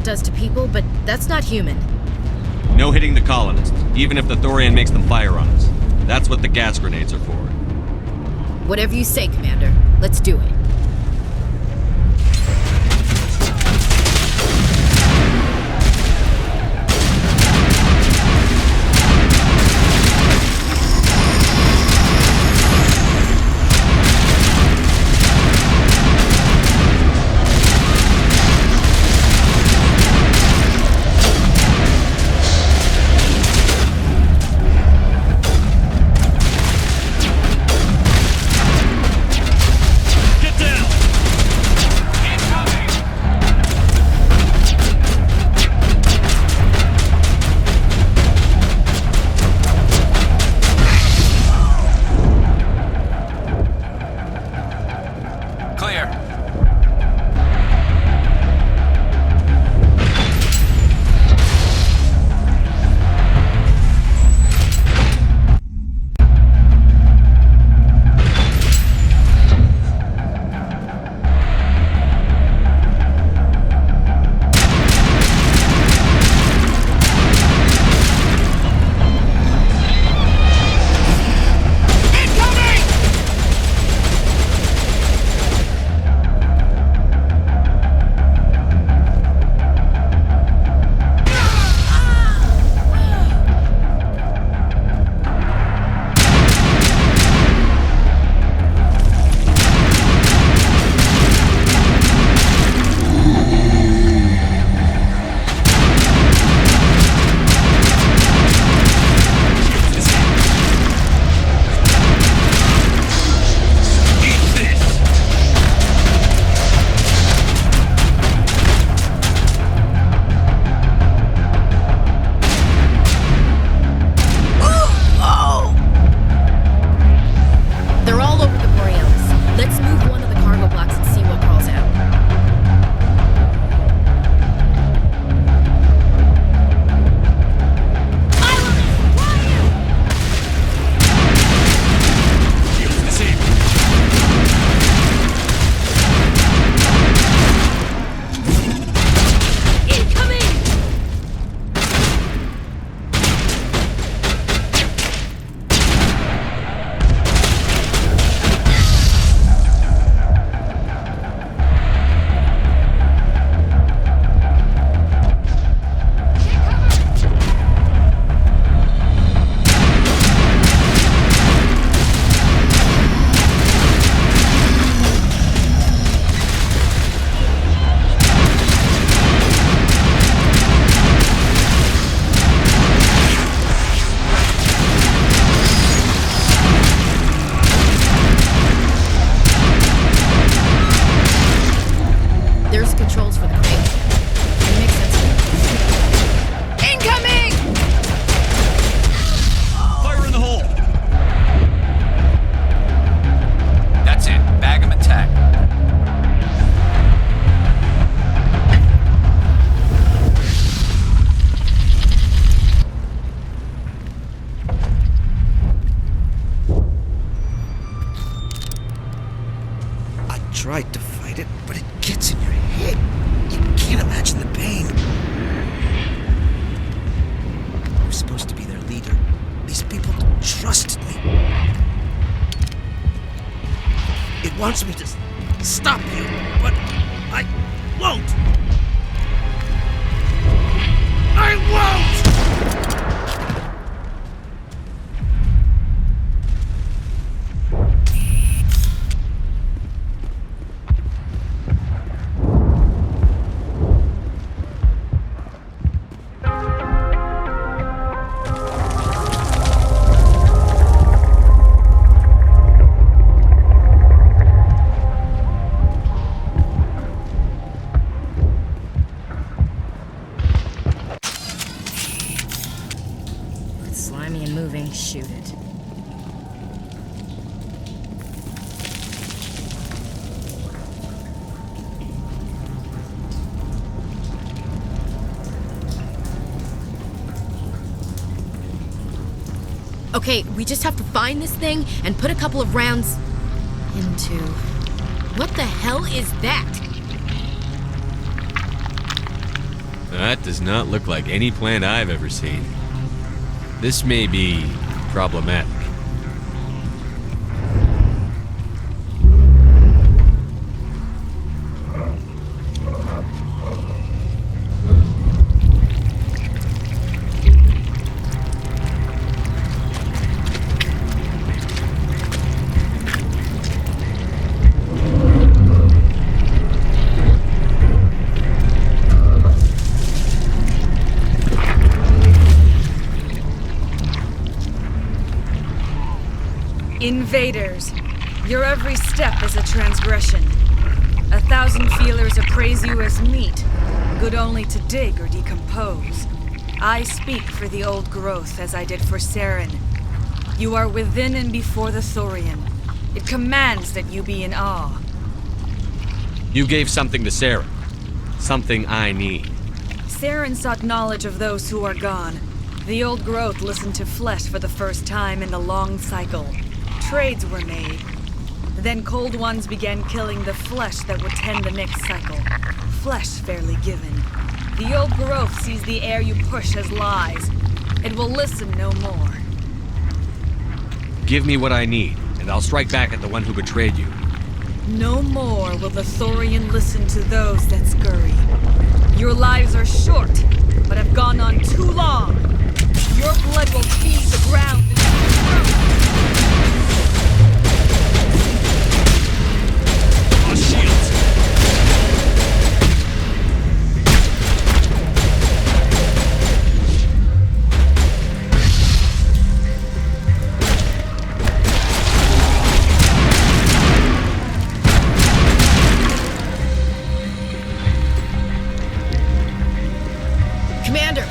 that does to people, but that's not human. No hitting the colonists, even if the Thorian makes them fire on us. That's what the gas grenades are for. Whatever you say, Commander. Let's do it. Tried to fight it, but it gets in your head. You can't imagine the pain. I was supposed to be their leader. These people trusted me. It wants me to stop you, but I won't. I won't! Slimy and moving, shoot it. Okay, we just have to find this thing and put a couple of rounds into... What the hell is that? That does not look like any plant I've ever seen. This may be problematic. Invaders, your every step is a transgression. 1,000 feelers appraise you as meat, good only to dig or decompose. I speak for the old growth as I did for Saren. You are within and before the Thorian. It commands that you be in awe. You gave something to Sarah. Something I need. Saren sought knowledge of those who are gone. The old growth listened to flesh for the first time in the long cycle. Trades were made. Then cold ones began killing the flesh that would tend the next cycle. Flesh fairly given. The old growth sees the air you push as lies. It will listen no more. Give me what I need, and I'll strike back at the one who betrayed you. No more will the Thorian listen to those that scurry. Your lives are short, but have gone on too long. Your blood will feed the ground. Our shields! Commander!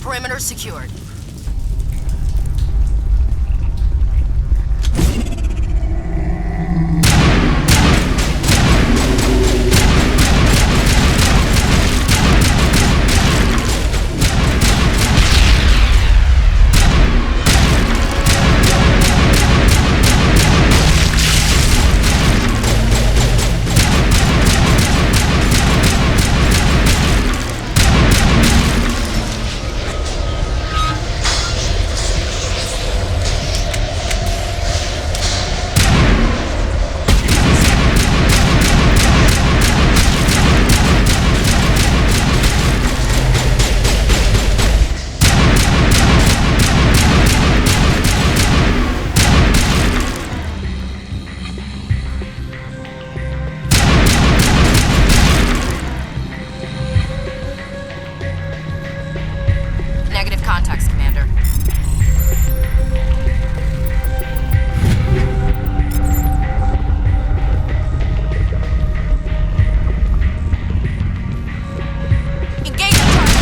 Perimeter secured. Negative contacts, Commander. Engage the target!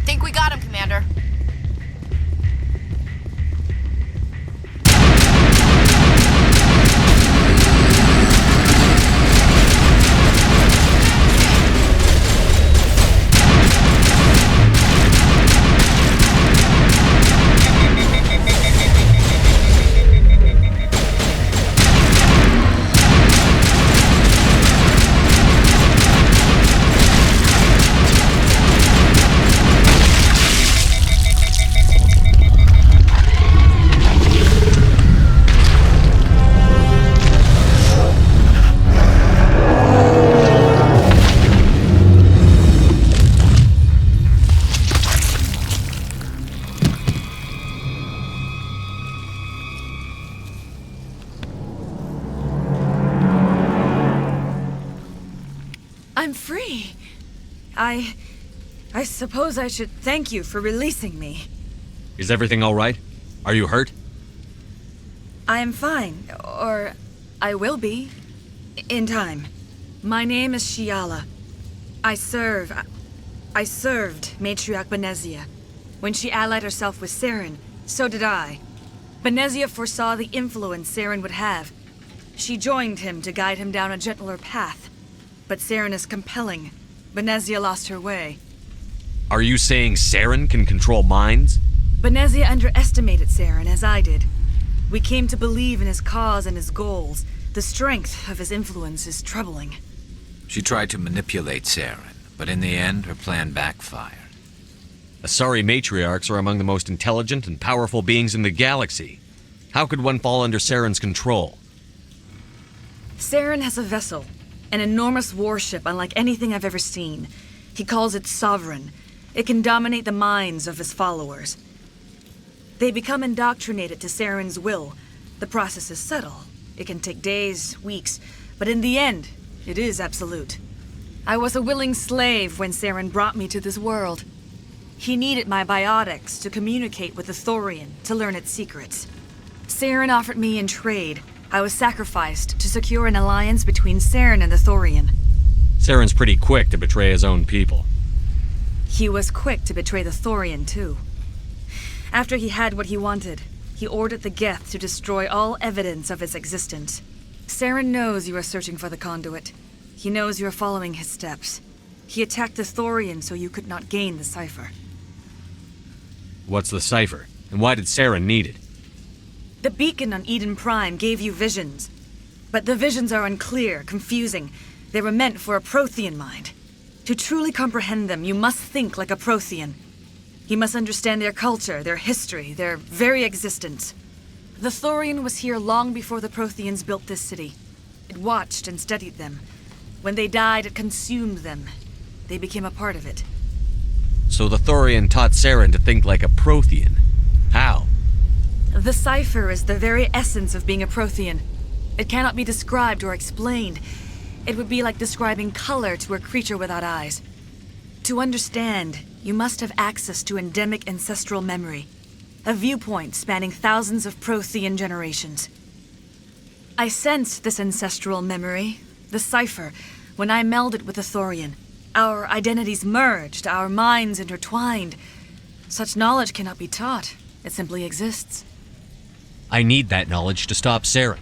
Think we got him, Commander. I'm free. I suppose I should thank you for releasing me. Is everything all right? Are you hurt? I am fine, or I will be, in time. My name is Shiala. I served Matriarch Benezia. When she allied herself with Saren, so did I. Benezia foresaw the influence Saren would have. She joined him to guide him down a gentler path. But Saren is compelling. Benezia lost her way. Are you saying Saren can control minds? Benezia underestimated Saren, as I did. We came to believe in his cause and his goals. The strength of his influence is troubling. She tried to manipulate Saren, but in the end, her plan backfired. Asari matriarchs are among the most intelligent and powerful beings in the galaxy. How could one fall under Saren's control? Saren has a vessel, an enormous warship unlike anything I've ever seen. He calls it Sovereign. It can dominate the minds of his followers. They become indoctrinated to Saren's will. The process is subtle. It can take days, weeks, but in the end, it is absolute. I was a willing slave when Saren brought me to this world. He needed my biotics to communicate with the Thorian, to learn its secrets. Saren offered me in trade. I was sacrificed to secure an alliance between Saren and the Thorian. Saren's pretty quick to betray his own people. He was quick to betray the Thorian, too. After he had what he wanted, he ordered the Geth to destroy all evidence of its existence. Saren knows you are searching for the conduit. He knows you are following his steps. He attacked the Thorian so you could not gain the cipher. What's the cipher? And why did Saren need it? The beacon on Eden Prime gave you visions. But the visions are unclear, confusing. They were meant for a Prothean mind. To truly comprehend them, you must think like a Prothean. You must understand their culture, their history, their very existence. The Thorian was here long before the Protheans built this city. It watched and studied them. When they died, it consumed them. They became a part of it. So the Thorian taught Saren to think like a Prothean. How? The cipher is the very essence of being a Prothean. It cannot be described or explained. It would be like describing color to a creature without eyes. To understand, you must have access to endemic ancestral memory, a viewpoint spanning thousands of Prothean generations. I sensed this ancestral memory, the cipher, when I melded with the Thorian. Our identities merged, our minds intertwined. Such knowledge cannot be taught. It simply exists. I need that knowledge to stop Saren.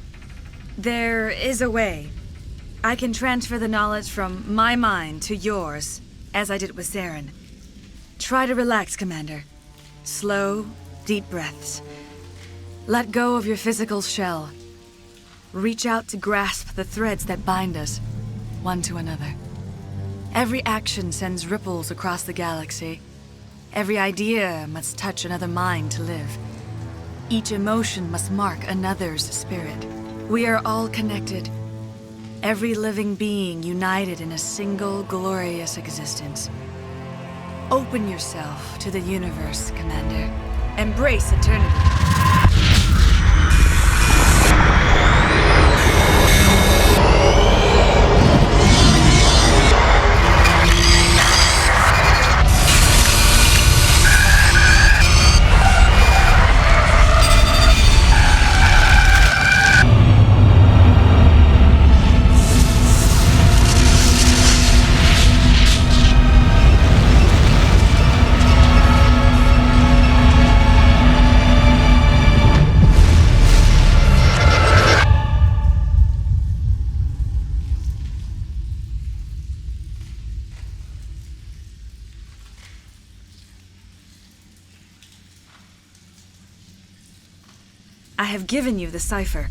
There is a way. I can transfer the knowledge from my mind to yours, as I did with Saren. Try to relax, Commander. Slow, deep breaths. Let go of your physical shell. Reach out to grasp the threads that bind us, one to another. Every action sends ripples across the galaxy. Every idea must touch another mind to live. Each emotion must mark another's spirit. We are all connected. Every living being united in a single glorious existence. Open yourself to the universe, Commander. Embrace eternity. I have given you the cipher,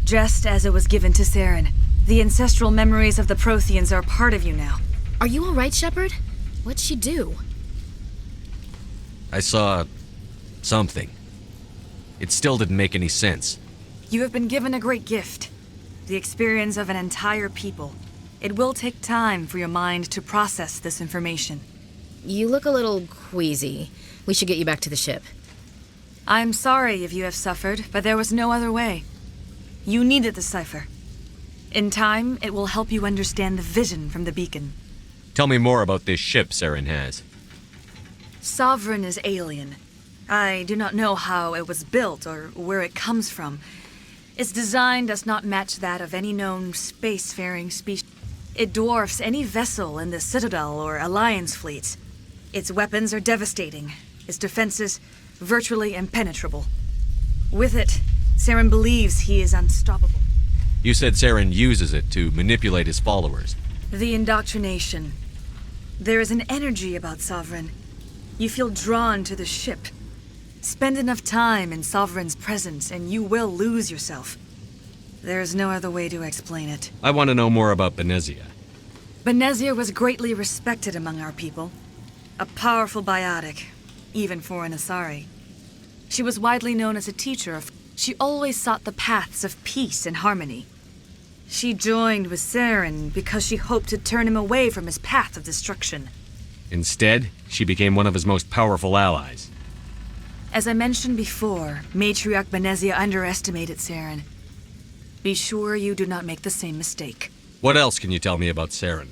just as it was given to Saren. The ancestral memories of the Protheans are part of you now. Are you all right, Shepard? What'd she do? I saw something. It still didn't make any sense. You have been given a great gift. The experience of an entire people. It will take time for your mind to process this information. You look a little queasy. We should get you back to the ship. I'm sorry if you have suffered, but there was no other way. You needed the cipher. In time, it will help you understand the vision from the beacon. Tell me more about this ship Saren has. Sovereign is alien. I do not know how it was built or where it comes from. Its design does not match that of any known spacefaring species. It dwarfs any vessel in the Citadel or Alliance fleets. Its weapons are devastating. Its defenses virtually impenetrable. With it, Saren believes he is unstoppable. You said Saren uses it to manipulate his followers. The indoctrination. There is an energy about Sovereign. You feel drawn to the ship. Spend enough time in Sovereign's presence and you will lose yourself. There is no other way to explain it. I want to know more about Benezia. Benezia was greatly respected among our people. A powerful biotic, even for an Asari. She was widely known as a teacher of... She always sought the paths of peace and harmony. She joined with Saren because she hoped to turn him away from his path of destruction. Instead, she became one of his most powerful allies. As I mentioned before, Matriarch Benezia underestimated Saren. Be sure you do not make the same mistake. What else can you tell me about Saren?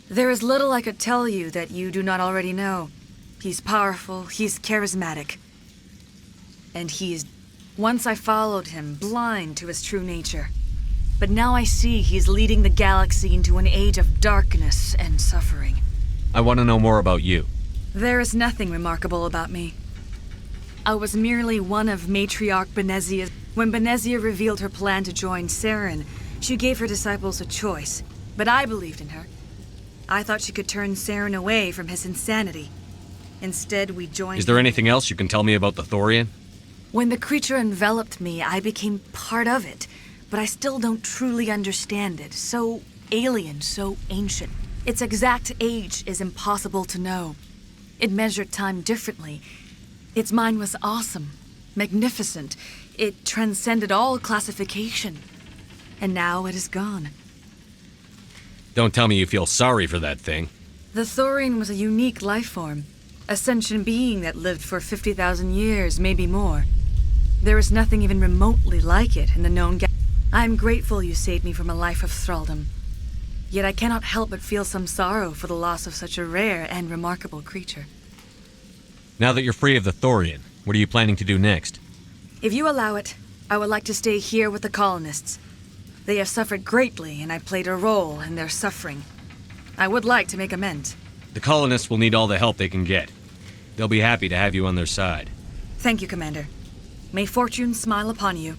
There is little I could tell you that you do not already know. He's powerful, he's charismatic. And he is... Once I followed him, blind to his true nature. But now I see he's leading the galaxy into an age of darkness and suffering. I want to know more about you. There is nothing remarkable about me. I was merely one of Matriarch Benezia's... When Benezia revealed her plan to join Saren, she gave her disciples a choice, but I believed in her. I thought she could turn Saren away from his insanity. Instead, we joined... Is there anything else you can tell me about the Thorian? When the creature enveloped me, I became part of it, but I still don't truly understand it. So alien, so ancient. Its exact age is impossible to know. It measured time differently. Its mind was awesome, magnificent. It transcended all classification. And now it is gone. Don't tell me you feel sorry for that thing. The Thorian was a unique life form. A sentient being that lived for 50,000 years, maybe more. There is nothing even remotely like it in the known I am grateful you saved me from a life of thraldom. Yet I cannot help but feel some sorrow for the loss of such a rare and remarkable creature. Now that you're free of the Thorian, what are you planning to do next? If you allow it, I would like to stay here with the colonists. They have suffered greatly, and I played a role in their suffering. I would like to make amends. The colonists will need all the help they can get. They'll be happy to have you on their side. Thank you, Commander. May fortune smile upon you.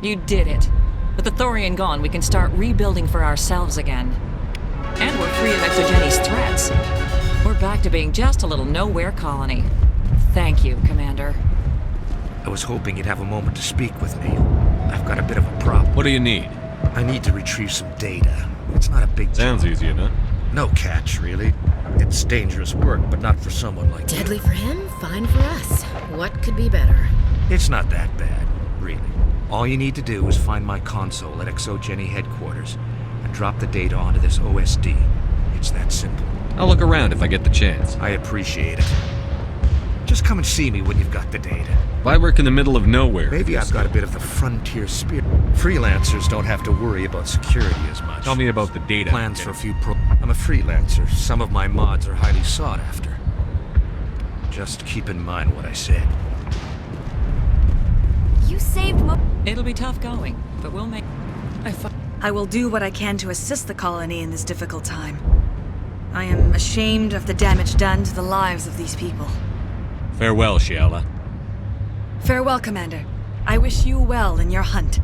You did it. With the Thorian gone, we can start rebuilding for ourselves again. And we're free of Exogeni's threats. We're back to being just a little nowhere colony. Thank you, Commander. I was hoping you'd have a moment to speak with me. I've got a bit of a problem. What do you need? I need to retrieve some data. It's not a big Sounds job. easy enough. No catch, really. It's dangerous work, but not for someone like you. Deadly for him, fine for us. What could be better? It's not that bad, really. All you need to do is find my console at Exogeny headquarters and drop the data onto this OSD. It's that simple. I'll look around if I get the chance. I appreciate it. Just come and see me when you've got the data. I work in the middle of nowhere. Maybe I've got a bit of the frontier spirit. Freelancers don't have to worry about security as much. Tell me about the data. Plans for a few I'm a freelancer. Some of my mods are highly sought after. Just keep in mind what I said. You saved It'll be tough going, but we'll make... I will do what I can to assist the colony in this difficult time. I am ashamed of the damage done to the lives of these people. Farewell, Shiala. Farewell, Commander. I wish you well in your hunt.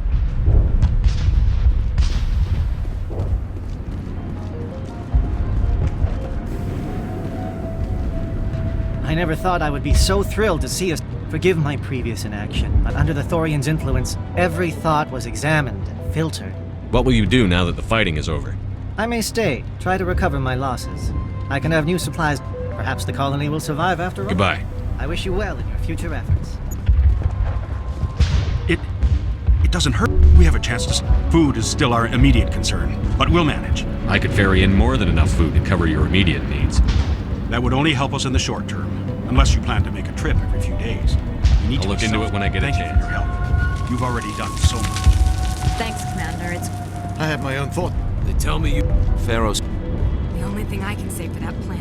I never thought I would be so thrilled to see us. Forgive my previous inaction, but under the Thorian's influence, every thought was examined and filtered. What will you do now that the fighting is over? I may stay, try to recover my losses. I can have new supplies. Perhaps the colony will survive after all. Goodbye. I wish you well in your future efforts. It doesn't hurt. We have a chance to... Food is still our immediate concern, but we'll manage. I could ferry in more than enough food to cover your immediate needs. That would only help us in the short term, unless you plan to make a trip every few days. You need I'll to look into it when I get a Thank chance. you for your help. You've already done so much. Thanks, Commander. It's I had my own thought. They tell me you... Pharaoh's... the only thing I can say for that plan.